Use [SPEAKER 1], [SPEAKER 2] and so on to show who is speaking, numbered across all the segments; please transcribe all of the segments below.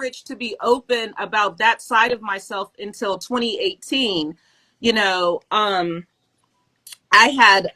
[SPEAKER 1] courage to be open about that side of myself until 2018. I had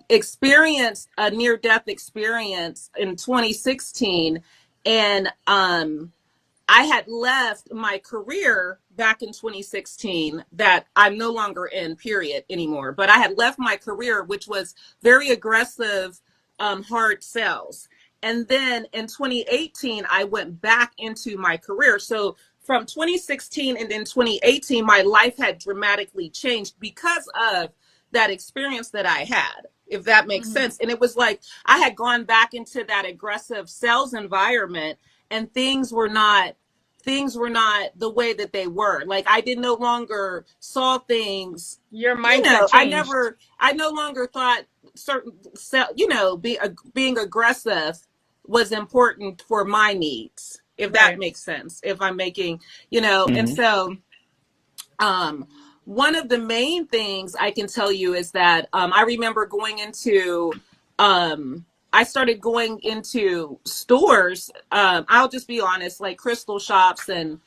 [SPEAKER 1] experienced a near death experience in 2016, and I had left my career back in 2016 that I'm no longer in, period, anymore. But I had left my career, which was very aggressive, hard sales. And then in 2018, I went back into my career. So from 2016 and then 2018, my life had dramatically changed because of that experience that I had, if that makes sense. And it was like I had gone back into that aggressive sales environment, and things were not the way that they were. Like I did no longer saw things.
[SPEAKER 2] Your mindset changed.
[SPEAKER 1] I no longer thought certain, being aggressive was important for my needs, if that
[SPEAKER 2] Right.
[SPEAKER 1] makes sense. If I'm making, and so, one of the main things I can tell you is that I remember I started going into stores. I'll just be honest, like crystal shops, and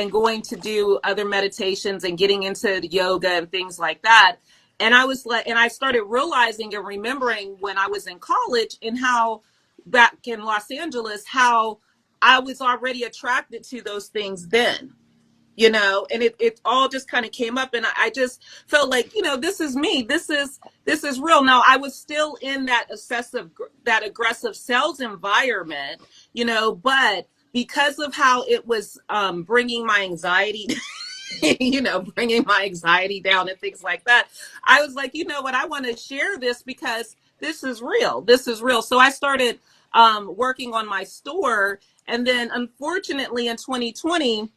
[SPEAKER 1] going to do other meditations and getting into yoga and things like that. And I started realizing and remembering when I was in college and how back in Los Angeles, how I was already attracted to those things then, and it all just kind of came up, and I just felt like, this is me, this is real. Now I was still in that aggressive sales environment, but because of how it was bringing my anxiety bringing my anxiety down and things like that, I was like, you know what, I want to share this because this is real. So I started working on my store, and then unfortunately in 2020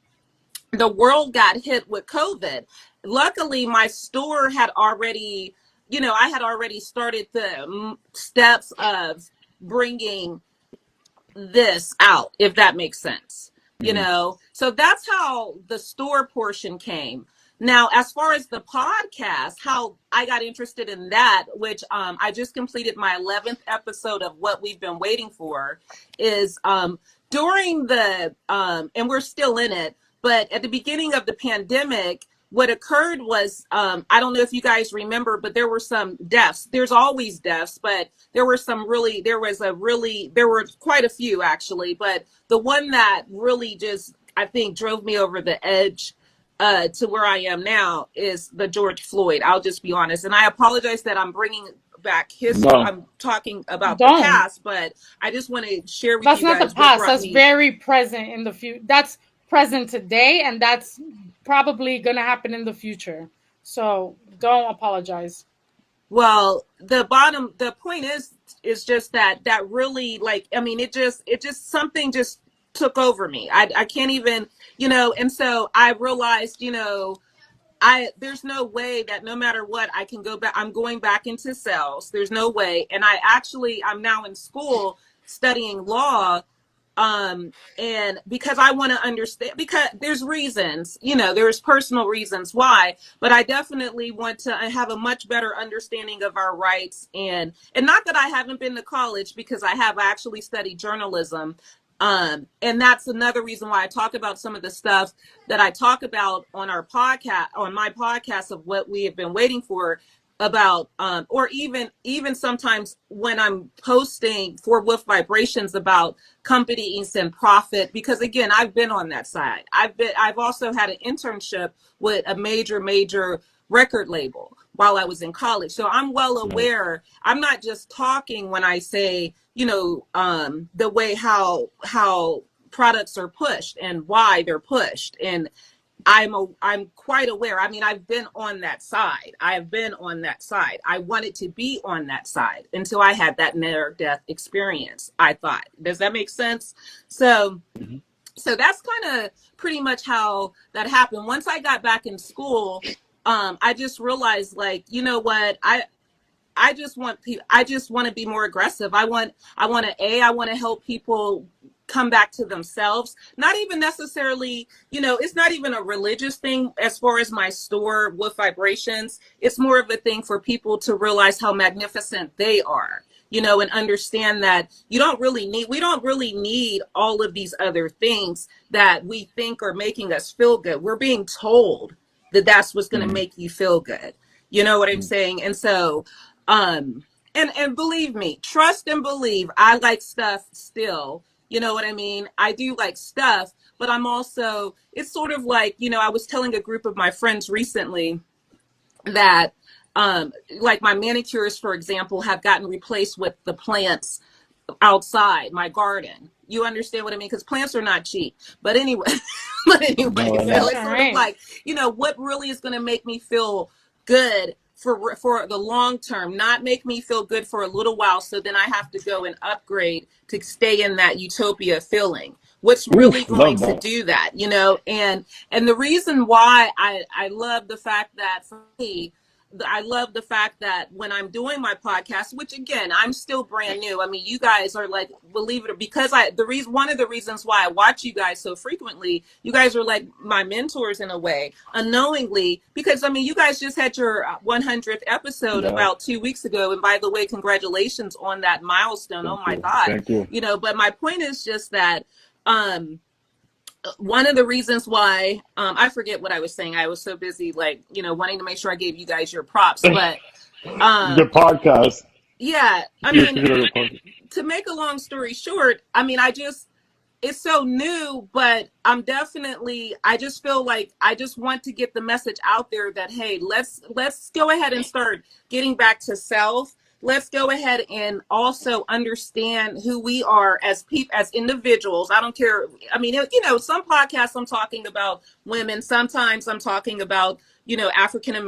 [SPEAKER 1] the world got hit with COVID. Luckily, my store had already, I had already started the steps of bringing this out, if that makes sense. So that's how the store portion came. Now, as far as the podcast, how I got interested in that, which I just completed my 11th episode of What We've Been Waiting For, is during and we're still in it, but at the beginning of the pandemic, what occurred was, I don't know if you guys remember, but there were some deaths. There's always deaths, but there were quite a few actually. But the one that really just, I think, drove me over the edge to where I am now is the George Floyd. I'll just be honest. And I apologize that I'm bringing back history.
[SPEAKER 3] No.
[SPEAKER 1] I'm talking about the
[SPEAKER 2] Don't.
[SPEAKER 1] past, but I just want to share with
[SPEAKER 2] That's
[SPEAKER 1] you
[SPEAKER 2] not the
[SPEAKER 1] guys what
[SPEAKER 2] past.
[SPEAKER 1] brought
[SPEAKER 2] That's
[SPEAKER 1] me.
[SPEAKER 2] very present in the future. That's present today, and that's probably going to happen in the future. So don't apologize.
[SPEAKER 1] Well, the point is just that really, like, I mean, it just something just took over me. I can't even, and so I realized, there's no way that no matter what I can go back. I'm going back into sales. There's no way. And I'm now in school studying law. And because I want to understand, because there's reasons, there's personal reasons why, but I definitely want to have a much better understanding of our rights. And not that I haven't been to college, because I have actually studied journalism. And that's another reason why I talk about some of the stuff that I talk about on my podcast of What We Have Been Waiting For, about or even sometimes when I'm posting for Wolf Vibrations about companies and profit, because again, I've been on that side. I've also had an internship with a major record label while I was in college. So I'm well aware. I'm not just talking when I say, the way how products are pushed and why they're pushed. And I'm quite aware. I mean, I've been on that side. I wanted to be on that side until I had that near death experience, I thought. Does that make sense? So that's kind of pretty much how that happened. Once I got back in school, I just realized, like, you know what, I just want to be more aggressive. I want to help people come back to themselves. Not even necessarily, it's not even a religious thing as far as my store with Vibrations. It's more of a thing for people to realize how magnificent they are. and understand that we don't really need all of these other things that we think are making us feel good. We're being told that that's what's going to
[SPEAKER 3] Mm-hmm.
[SPEAKER 1] make you feel good. You know what I'm saying? And so, and believe me, trust and believe, I like stuff still. You know what I mean? I do like stuff, but I'm also, it's sort of like, I was telling a group of my friends recently that like my manicures, for example, have gotten replaced with the plants outside my garden. You understand what I mean? Because plants are not cheap. But anyway, but
[SPEAKER 3] No,
[SPEAKER 1] anyway,
[SPEAKER 3] they're
[SPEAKER 1] so
[SPEAKER 3] not.
[SPEAKER 1] it's
[SPEAKER 2] All
[SPEAKER 1] sort of
[SPEAKER 2] right.
[SPEAKER 1] like, what really is going to make me feel good for the long term, not make me feel good for a little while. So then I have to go and upgrade to stay in that utopia feeling. What's really
[SPEAKER 3] Oof,
[SPEAKER 1] going
[SPEAKER 3] love
[SPEAKER 1] to
[SPEAKER 3] that.
[SPEAKER 1] do that, and the reason why I love the fact that for me, I love the fact that when I'm doing my podcast, which again, I'm still brand new. I mean, you guys are like, believe it or because one of the reasons why I watch you guys so frequently, you guys are like my mentors in a way, unknowingly, because I mean, you guys just had your 100th episode
[SPEAKER 3] Yeah.
[SPEAKER 1] about 2 weeks ago. And by the way, congratulations on that milestone. Oh
[SPEAKER 3] Thank
[SPEAKER 1] my
[SPEAKER 3] you.
[SPEAKER 1] God.
[SPEAKER 3] Thank you.
[SPEAKER 1] But my point is just that, one of the reasons why I forget what I was saying. I was so busy, like, wanting to make sure I gave you guys your props. But
[SPEAKER 3] The
[SPEAKER 1] um,
[SPEAKER 3] podcast.
[SPEAKER 1] yeah, I
[SPEAKER 3] You're
[SPEAKER 1] mean,
[SPEAKER 3] thinking of the podcast.
[SPEAKER 1] to make a long story short, I mean, it's so new, but I just feel like I just want to get the message out there that, hey, let's go ahead and start getting back to self. Let's go ahead and also understand who we are as people, as individuals. I don't care. I mean, some podcasts I'm talking about women. Sometimes I'm talking about, African American